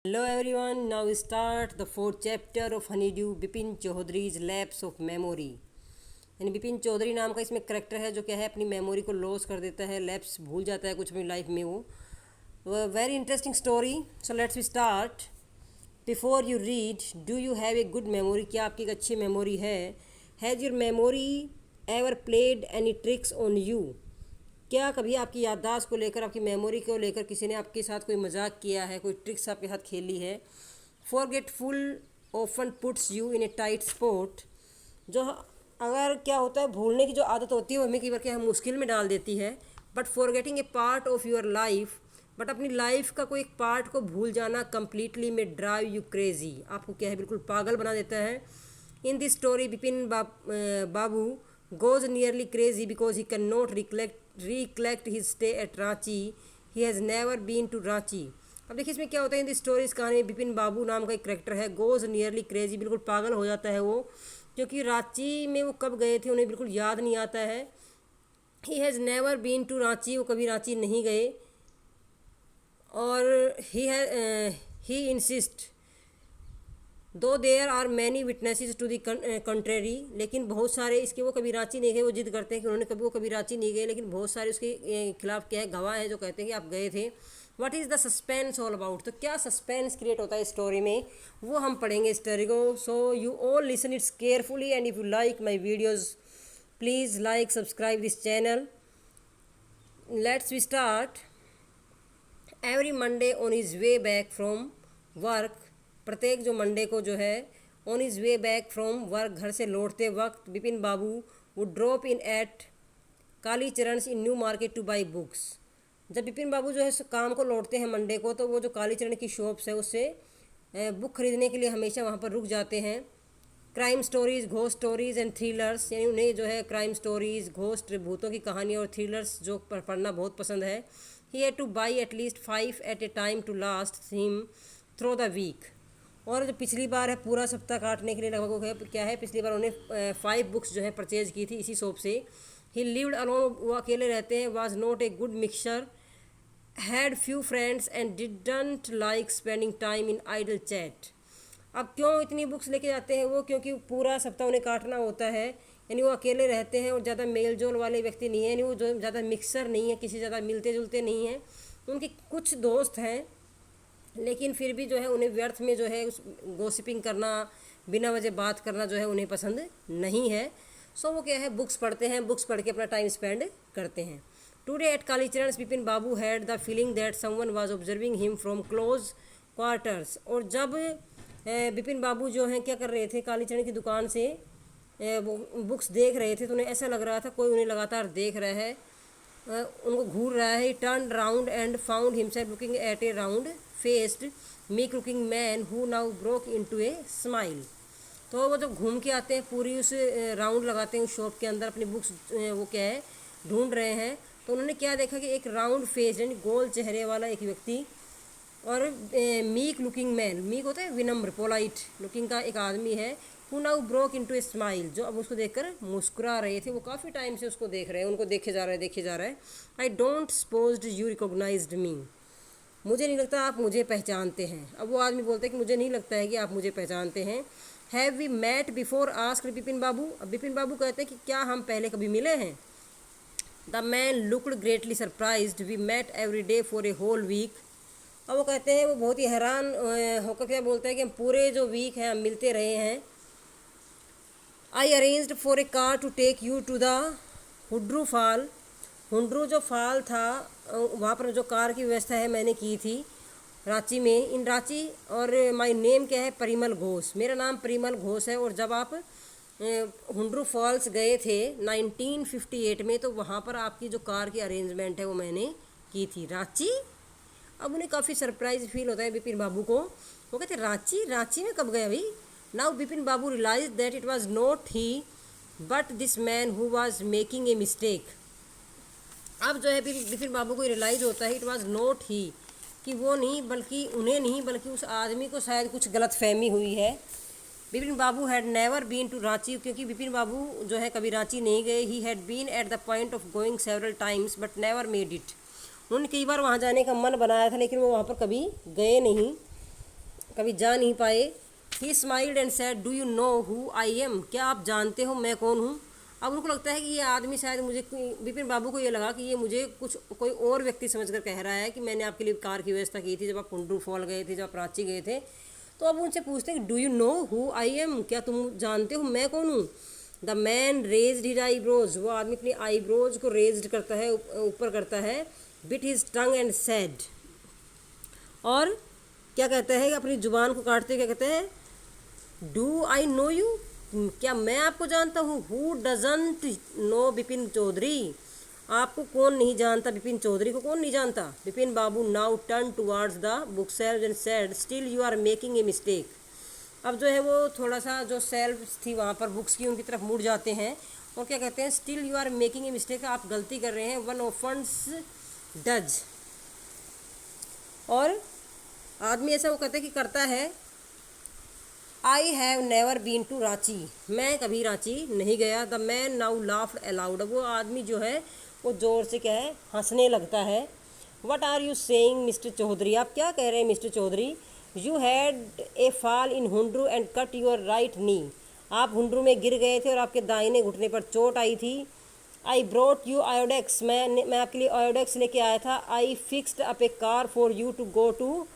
Hello everyone, now we start the fourth chapter of Honeydew Bipin Choudhury's lapse of memory. यानी बिपिन चौधरी नाम का इसमें character है जो क्या है अपनी मेमोरी को लॉस कर देता है, लैप्स भूल जाता है कुछ अपनी लाइफ में वो very interesting story. So let's we start. Before you read, do you have a good memory? क्या आपकी एक अच्छी मेमोरी है? Has your memory ever played any tricks on you? क्या कभी आपकी याददाश्त को लेकर, आपकी मेमोरी को लेकर किसी ने आपके साथ कोई मजाक किया है, कोई ट्रिक्स आपके साथ खेली है? Forgetful often puts you in A tight spot. जो अगर क्या होता है, भूलने की जो आदत होती है वो हमें कई बार क्या है मुश्किल में डाल देती है। But forgetting A part of your life, but अपनी लाइफ का कोई एक पार्ट को भूल जाना कंप्लीटली में ड्राइव यू क्रेजी, आपको क्या है बिल्कुल पागल बना देता है। In this story Bipin Babu goes nearly crazy because he cannot recollect his stay at Ranchi. He has never been to Ranchi. अब देखिए इसमें क्या होता है, इन दी स्टोरी, इस कहानी में बिपिन बाबू नाम का एक करेक्टर है, गोज नियरली क्रेजी, बिल्कुल पागल हो जाता है वो, क्योंकि रांची में वो कब गए थे उन्हें बिल्कुल याद नहीं आता है। He has never been to Ranchi, वो कभी रांची नहीं गए। और he insist though there are many witnesses to the contrary, लेकिन बहुत सारे इसके, वो कभी रांची नहीं गए, वो जिद करते हैं कि उन्होंने कभी रांची नहीं गए, लेकिन बहुत सारे उसके खिलाफ क्या है गवाह है जो कहते हैं कि आप गए थे। What is the suspense all about? तो क्या सस्पेंस क्रिएट होता है स्टोरी में, वो हम पढ़ेंगे स्टोरी को। So you all listen it's carefully and if you like my videos please like subscribe this channel. Let's we start. Every Monday on his way back from work, प्रत्येक जो Monday को जो है on is way back from work, घर से लौटते वक्त बिपिन बाबू वो drop in eight Kali Charan in New Market to buy books. जब बिपिन बाबू जो है काम को लौटते हैं मंडे को, तो वो जो काली चरण की शॉप्स है उससे बुक खरीदने के लिए हमेशा वहाँ पर रुक जाते हैं। Crime stories, ghost stories and thrillers, यानी उन्हें जो है क्राइम स्टोरीज़, घोस्ट भूतों की कहानियाँ और थ्रिलर्स जो पढ़ना बहुत पसंद है। He had to buy at least 5 at a time to last him through the week. और जो पिछली बार है पूरा सप्ताह काटने के लिए लगभग है क्या है, पिछली बार उन्हें 5 बुक्स जो है परचेज की थी इसी शॉप से। ही लिव्ड अलोन, वो अकेले रहते हैं। Was not a good mixture, had few friends and didn't like spending time in idle chat. अब क्यों इतनी बुक्स लेके जाते हैं वो? क्योंकि पूरा सप्ताह उन्हें काटना होता है, यानी वो अकेले रहते हैं और ज़्यादा मेल जोल वाले व्यक्ति नहीं है, यानी वो जो ज़्यादा मिक्सर नहीं है, किसी ज़्यादा मिलते जुलते नहीं हैं। उनके कुछ दोस्त हैं, लेकिन फिर भी जो है उन्हें व्यर्थ में जो है उस गॉसिपिंग करना, बिना वजह बात करना जो है उन्हें पसंद नहीं है। सो वो क्या है बुक्स पढ़ते हैं, बुक्स पढ़ के अपना टाइम स्पेंड करते हैं। Today at Kalicharan Bipin Babu had the feeling that someone was observing him from close quarters. और जब बिपिन बाबू जो हैं क्या कर रहे थे, कालीचरण की दुकान से वो बुक्स देख रहे थे, तो उन्हें ऐसा लग रहा था कोई उन्हें लगातार देख रहा है, उनको घूर रहा है। Turn round and found himself looking at A round faced meek looking man who now broke into a smile. तो वो जब घूम के आते हैं, पूरी उस राउंड लगाते हैं उस शॉप के अंदर, अपनी बुक्स वो क्या है ढूंढ रहे हैं, तो उन्होंने क्या देखा कि एक राउंड फेस यानी गोल चेहरे वाला एक व्यक्ति और मीक लुकिंग मैन, मीक होता है विनम्र, पोलाइट लुकिंग का एक आदमी है, who now broke into a smile, जो अब उसको देखकर मुस्कुरा रहे थे। वो काफ़ी टाइम से उसको देख रहे हैं, उनको देखे जा रहा है। I don't supposed you recognised me, मुझे नहीं लगता आप मुझे पहचानते हैं। अब वो आदमी बोलता है कि मुझे नहीं लगता है कि आप मुझे पहचानते हैं। Have we met before asked Bipin Babu. अब बिपिन बाबू कहते हैं कि क्या हम पहले कभी मिले हैं? The man looked greatly surprised, we met every day for a whole week. अब वो कहते हैं, वो बहुत ही हैरान होकर क्या बोलते हैं कि हम पूरे जो वीक हैं हम मिलते रहे हैं। I arranged for a car to take you to the Hundru fall, Hundru जो फॉल था वहाँ पर जो कार की व्यवस्था है मैंने की थी रांची में, इन रांची। और माय नेम क्या है? परिमल घोष, मेरा नाम परिमल घोष है। और जब आप हुंड्रू फॉल्स गए थे 1958 में, तो वहाँ पर आपकी जो कार की अरेंजमेंट है वो मैंने की थी रांची। अब उन्हें काफ़ी सरप्राइज फील होता है बिपिन बाबू को। वो कहते रांची, रांची में कब गए अभी? Now Bipin Babu realise that it was not he but this man who was making a mistake. अब जो है बिपिन बाबू को रियलाइज़ होता है इट वाज नॉट ही, कि वो नहीं बल्कि उन्हें नहीं बल्कि उस आदमी को शायद कुछ गलत फहमी हुई है। Bipin Babu had never been to Ranchi, क्योंकि बिपिन बाबू जो है कभी रांची नहीं गए। He had been at the point of going several times but never made it, उन्होंने कई बार वहाँ जाने का मन बनाया था लेकिन वो वहाँ पर कभी गए नहीं। कभी जा नहीं पाए। ही smiled and said, do you know who I am, क्या आप जानते हो मैं कौन हूँ। अब उनको लगता है कि ये आदमी शायद मुझे, विपिन बाबू को ये लगा कि ये मुझे कुछ कोई और व्यक्ति समझकर कह रहा है कि मैंने आपके लिए कार की व्यवस्था की थी जब आप कुंडू फॉल गए थे, जब आप रांची गए थे। तो अब उनसे पूछते हैं कि do you know who I am, क्या तुम जानते हो मैं कौन हूँ। The man raised his eyebrows, वो आदमी अपनी आईब्रोज को रेज्ड करता है, ऊपर करता है। Bit his tongue and said, और क्या कहता है, अपनी जुबान को काटते क्या कहते हैं, डू आई नो यू, क्या मैं आपको जानता हूँ। Who doesn't know Bipin Choudhury, आपको कौन नहीं जानता, बिपिन चौधरी को कौन नहीं जानता। Bipin Babu now turn towards the book shelf and said, still you are making a mistake. अब जो है वो थोड़ा सा जो सेल्फ थी वहाँ पर बुक्स की, उनकी तरफ मुड़ जाते हैं और क्या कहते हैं, still you are making a mistake, आप गलती कर रहे हैं। वन ऑफेंस डज, और आदमी ऐसा वो कहते हैं कि करता है। I have never been to Ranchi, मैं कभी रांची नहीं गया। The man now laughed aloud, वो आदमी जो है वो ज़ोर से क्या है, हंसने लगता है। What are you saying mister Choudhury, आप क्या कह रहे हैं mister Choudhury. You had a fall in Hundru and cut your right knee, आप हुंड्रू में गिर गए थे और आपके दाहिने घुटने पर चोट आई थी। आई ब्रॉट यू आयोडेक्स, मैं आपके लिए आयोडेक्स लेके आया था। I fixed up a car for you to go to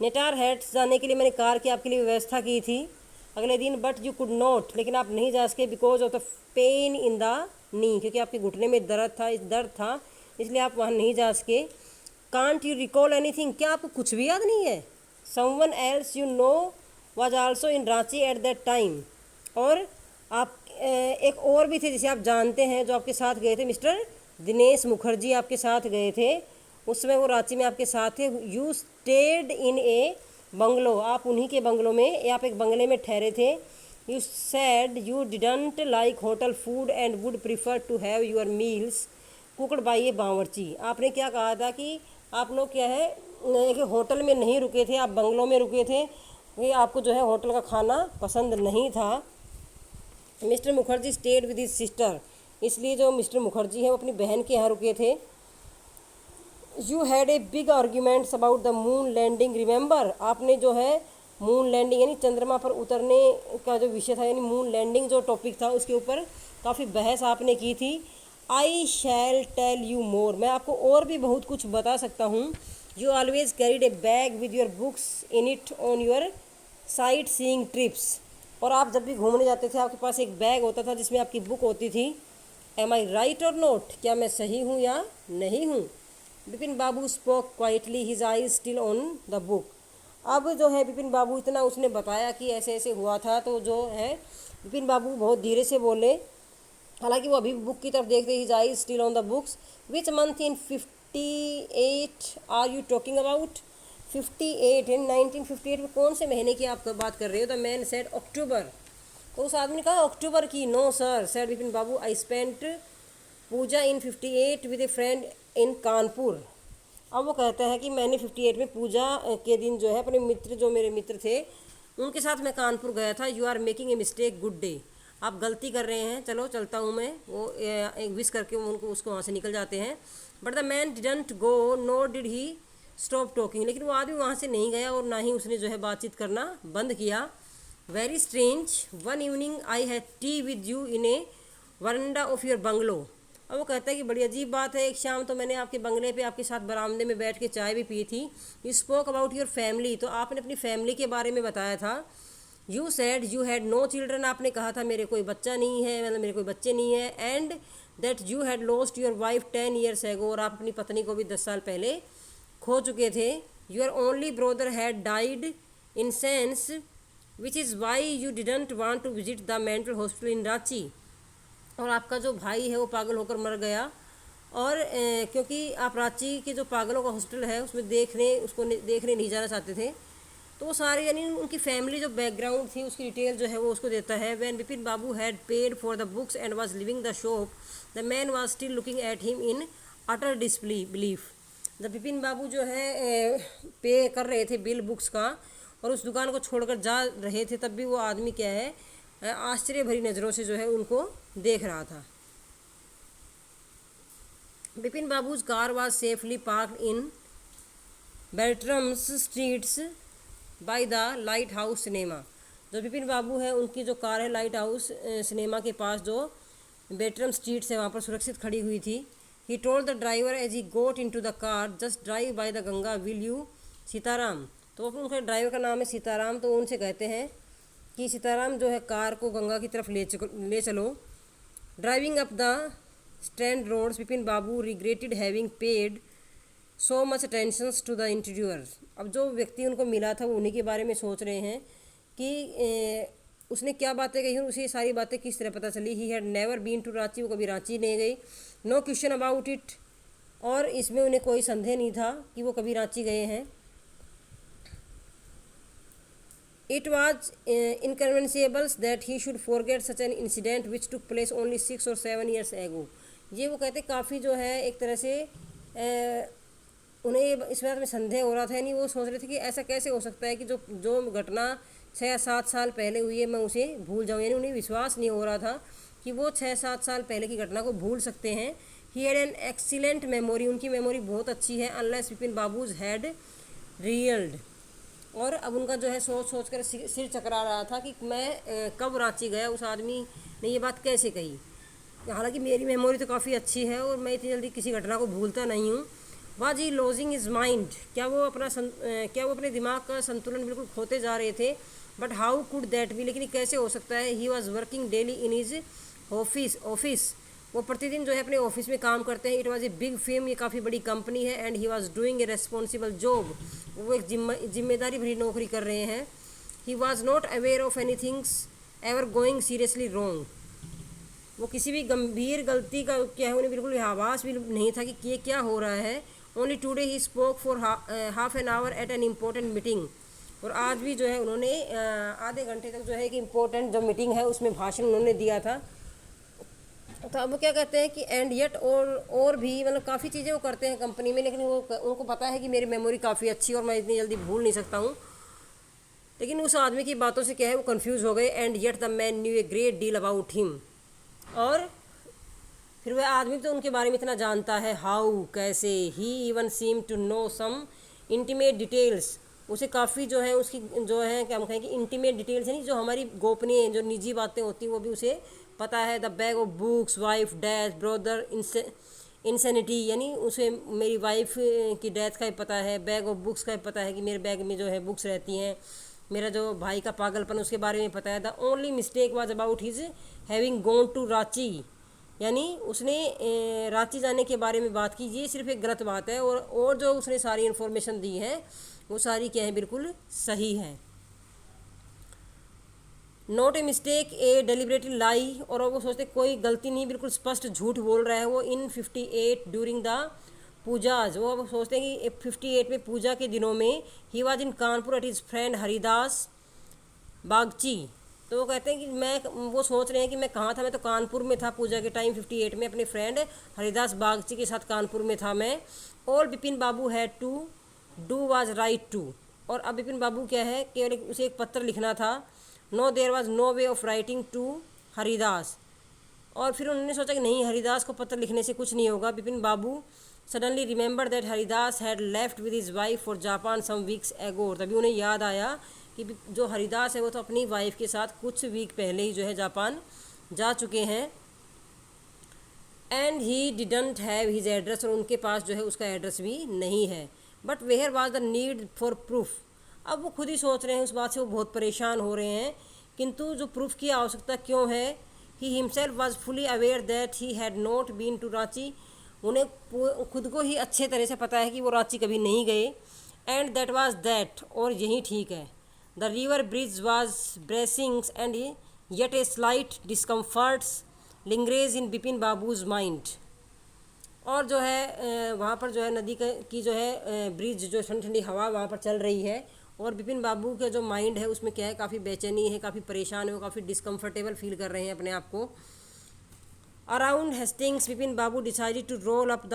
Netarhat, जाने के लिए मैंने कार की आपके लिए व्यवस्था की थी अगले दिन। बट यू कुड नॉट, लेकिन आप नहीं जा सके, because of the pain in the knee, क्योंकि आपके घुटने में दर्द था, इसलिए आप वहाँ नहीं जा सके। कांट यू रिकॉल एनीथिंग, क्या आपको कुछ भी याद नहीं है। Someone else you know was also in Ranchi at that time, और आप एक और भी थे जिसे आप जानते हैं जो आपके साथ गए थे, मिस्टर दिनेश मुखर्जी आपके साथ गए थे, उस समय वो रांची में आपके साथ थे। You stayed in A bungalow, आप उन्हीं के बंगलों में, या आप एक बंगले में ठहरे थे। You said you didn't like hotel food and would prefer to have your meals cooked by a bawarchi, आपने क्या कहा था कि आप लोग क्या है कि होटल में नहीं रुके थे, आप बंगलों में रुके थे, कि आपको जो है होटल का खाना पसंद नहीं था। Mister Mukherjee stayed with his sister, इसलिए जो मिस्टर मुखर्जी हैं वो अपनी बहन के यहाँ रुके थे। You had a big arguments about the moon landing, remember, आपने जो है मून लैंडिंग यानी चंद्रमा पर उतरने का जो विषय था, यानी मून लैंडिंग जो टॉपिक था, उसके ऊपर काफ़ी बहस आपने की थी। आई शैल टेल यू मोर, मैं आपको और भी बहुत कुछ बता सकता हूँ। You always carried A bag with your books in it on your sight seeing trips, और आप जब भी घूमने जाते थे आपके पास एक बैग होता था जिसमें आपकी बुक होती थी। Am I right or not, क्या मैं सही हूँ या नहीं हूँ। Bipin Babu spoke quietly, his eyes still on the book, अब जो है बिपिन बाबू इतना उसने बताया कि ऐसे ऐसे हुआ था, तो जो है बिपिन बाबू बहुत धीरे से बोले, हालांकि वो अभी बुक की तरफ देखते, his eyes still on the books. Which month in 58 are you talking about, 58 in 1958 में कौन से महीने की आप बात कर रहे हो। द मैन सेड अक्टूबर, तो उस आदमी ने कहा अक्टूबर की। No sir said Bipin Babu, I spent Puja in 58 with a friend in Kanpur. अब वो कहता है कि मैंने 58 में पूजा के दिन जो है अपने मित्र, जो मेरे मित्र थे उनके साथ मैं कानपुर गया था। You are making a mistake, good day, आप गलती कर रहे हैं, चलो चलता हूँ मैं। वो एक विश करके उनको उसको वहाँ से निकल जाते हैं। But the man didn't go nor did he stop talking, लेकिन वो आदमी वहाँ से नहीं गया और ना ही उसने जो है बातचीत करना बंद किया। Very strange, one evening I had T with you in A veranda of your bungalow. अब वो कहता है कि बड़ी अजीब बात है, एक शाम तो मैंने आपके बंगले पे आपके साथ बरामदे में बैठ के चाय भी पी थी। You spoke about your family, तो आपने अपनी फैमिली के बारे में बताया था। You said you had no children, आपने कहा था मेरे कोई बच्चा नहीं है, मतलब मेरे कोई बच्चे नहीं है। And that you had lost your wife 10 years ago, और आप अपनी पत्नी को भी 10 साल पहले खो चुके थे। Your only brother had died insane which is why you didn't want to visit the mental hospital in Ranchi, और आपका जो भाई है वो पागल होकर मर गया, और क्योंकि आप रांची के जो पागलों का हॉस्पिटल है उसमें देखने नहीं जाना चाहते थे। तो वो सारे यानी उनकी फैमिली जो बैकग्राउंड थी उसकी डिटेल जो है वो उसको देता है। When Bipin Babu had paid for the books and was leaving the shop, the man was still looking at him in utter disbelief. The Bipin Babu जो है पे कर रहे थे बिल बुक्स का और उस दुकान को छोड़कर जा रहे थे, तब भी वो आदमी क्या है आश्चर्य भरी नज़रों से जो है उनको देख रहा था। Bipin Babu's car was safely parked in Beltrams streets by the Lighthouse cinema. जो विपिन बाबू है उनकी जो कार है लाइट हाउस सिनेमा के पास जो बेल्ट्रम स्ट्रीट है वहाँ पर सुरक्षित खड़ी हुई थी। He told the driver as he got into the car, just drive by the Ganga, will you Sitaram. तो उनके ड्राइवर का नाम है सीताराम, तो उनसे कहते हैं कि सीताराम जो है कार को गंगा की तरफ ले चलो। Driving up the strand roads, Vipin Babu regretted having paid so much attentions to the interviewer. अब जो व्यक्ति उनको मिला था वो उन्हीं के बारे में सोच रहे हैं कि उसने क्या बातें कही और उसे सारी बातें किस तरह पता चली। He had never been to Ranchi, वो कभी रांची नहीं गई। नो क्वेश्चन अबाउट इट, और इसमें उन्हें कोई संदेह नहीं था कि वो कभी रांची गए हैं। It was inconceivable that he should forget such an incident which took place only 6 or 7 years ago. ये वो कहते काफ़ी जो है एक तरह से उन्हें इस बात में संदेह हो रहा था, यानी वो सोच रहे थे कि ऐसा कैसे हो सकता है कि जो घटना 6 या 7 साल पहले हुई है मैं उसे भूल जाऊँ, यानी उन्हें विश्वास नहीं हो रहा था कि वो 6-7 साल पहले की घटना को भूल सकते हैं। He had an excellent memory, उनकी मेमोरी बहुत अच्छी है। अनलेस विपिन बाबूज हैड रियल्ड, और अब उनका जो है सोच कर सिर चकरा रहा था कि मैं कब रांची गया, उस आदमी ने ये बात कैसे कही। हालांकि मेरी मेमोरी तो काफ़ी अच्छी है और मैं इतनी जल्दी किसी घटना को भूलता नहीं हूँ। Was he lodging is mind, क्या वो अपने दिमाग का संतुलन बिल्कुल खोते जा रहे थे। But how could that be, लेकिन कैसे हो सकता है। He was working daily in his office, वो प्रतिदिन जो है अपने ऑफिस में काम करते हैं। It was a big fame, ये काफ़ी बड़ी कंपनी है। And he was doing a responsible job, वो एक जिम्मेदारी भरी नौकरी कर रहे हैं। He was not aware of any things ever going seriously wrong, वो किसी भी गंभीर गलती का क्या है उन्हें बिल्कुल आभास भी नहीं था कि ये क्या हो रहा है। Only today he spoke for half an hour at an important meeting, और आज भी जो है उन्होंने आधे घंटे तक जो है एक इम्पोर्टेंट जो मीटिंग है उसमें भाषण उन्होंने दिया था। तो अब वो क्या कहते हैं कि एंड येट, और भी मतलब काफ़ी चीज़ें वो करते हैं कंपनी में, लेकिन वो उनको पता है कि मेरी मेमोरी काफ़ी अच्छी और मैं इतनी जल्दी भूल नहीं सकता हूँ। लेकिन उस आदमी की बातों से क्या है वो कंफ्यूज हो गए। And yet the man new a great deal about him, और फिर वह आदमी तो उनके बारे में इतना जानता है। हाउ, कैसे। He even seem to know some intimate details, उसे काफ़ी जो है उसकी जो है क्या हम कहें कि इंटीमेट डिटेल्स यानी जो हमारी गोपनीय जो निजी बातें होती हैं वो भी उसे पता है। The bag of books, wife, death, brother insanity, यानी उसे मेरी वाइफ की डेथ का भी पता है। बैग ऑफ बुक्स का भी पता है कि मेरे बैग में जो है बुक्स रहती हैं। मेरा जो भाई का पागलपन उसके बारे में पता है। The only mistake was about his having gone to Ranchi, यानी उसने रांची जाने के बारे में बात की, ये सिर्फ एक गलत बात है। और जो उसने सारी इन्फॉर्मेशन दी है वो सारी क्या है बिल्कुल सही है। Not a mistake, a deliberately lie, और वो सोचते कोई गलती नहीं, बिल्कुल स्पष्ट झूठ बोल रहा है वो। इन 58 ड्यूरिंग द पूजाज, वो सोचते हैं कि 58 में पूजा के दिनों में he was in Kanpur at his friend Haridas Bagchi. तो वो कहते हैं कि वो सोच रहे हैं कि मैं कहाँ था, मैं तो कानपुर में था पूजा के टाइम 58 में, अपने फ्रेंड हरिदास बागची के साथ कानपुर में था मैं। All Vipin Babu had to do was write to, और अब विपिन बाबू क्या है केवल उसे एक पत्र लिखना था। No there was no way of writing to Haridas, और फिर उन्होंने सोचा कि नहीं, हरिदास को पत्र लिखने से कुछ नहीं होगा। Vipin Babu suddenly remember that Haridas had left with his wife for Japan some weeks ago, तभी उन्हें याद आया कि जो हरिदास है वो तो अपनी वाइफ के साथ कुछ वीक पहले ही जो है जापान जा चुके हैं। And he didn't have his address, और उनके पास जो है उसका एड्रेस भी नहीं है। But where was the need for proof, अब वो खुद ही सोच रहे हैं उस बात से, वो बहुत परेशान हो रहे हैं, किंतु जो प्रूफ की आवश्यकता क्यों है। He himself was fully aware that he had not been to Ranchi, उन्हें खुद को ही अच्छे तरह से पता है कि वो रांची कभी नहीं गए। एंड दैट वाज दैट, और यही ठीक है। The river bridge was bracings and yet a slight discomforts lingers in Vipin Babu's mind, और जो है वहाँ पर जो है नदी की जो है ब्रिज जो ठंडी ठंडी हवा वहाँ पर चल रही है, और विपिन बाबू के जो माइंड है उसमें क्या है काफ़ी बेचैनी है, काफ़ी परेशान है, वो काफ़ी डिस्कम्फर्टेबल फील कर रहे हैं अपने आप को। Around Hastings Vipin Babu decided to roll up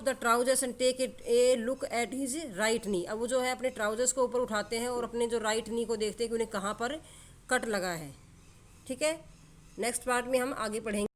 the trousers and take it a look at his right knee. अब वो जो है अपने ट्राउजर्स को ऊपर उठाते हैं और अपने जो राइट नी को देखते हैं कि उन्हें कहाँ पर कट लगा है। ठीक है, नेक्स्ट पार्ट में हम आगे पढ़ेंगे।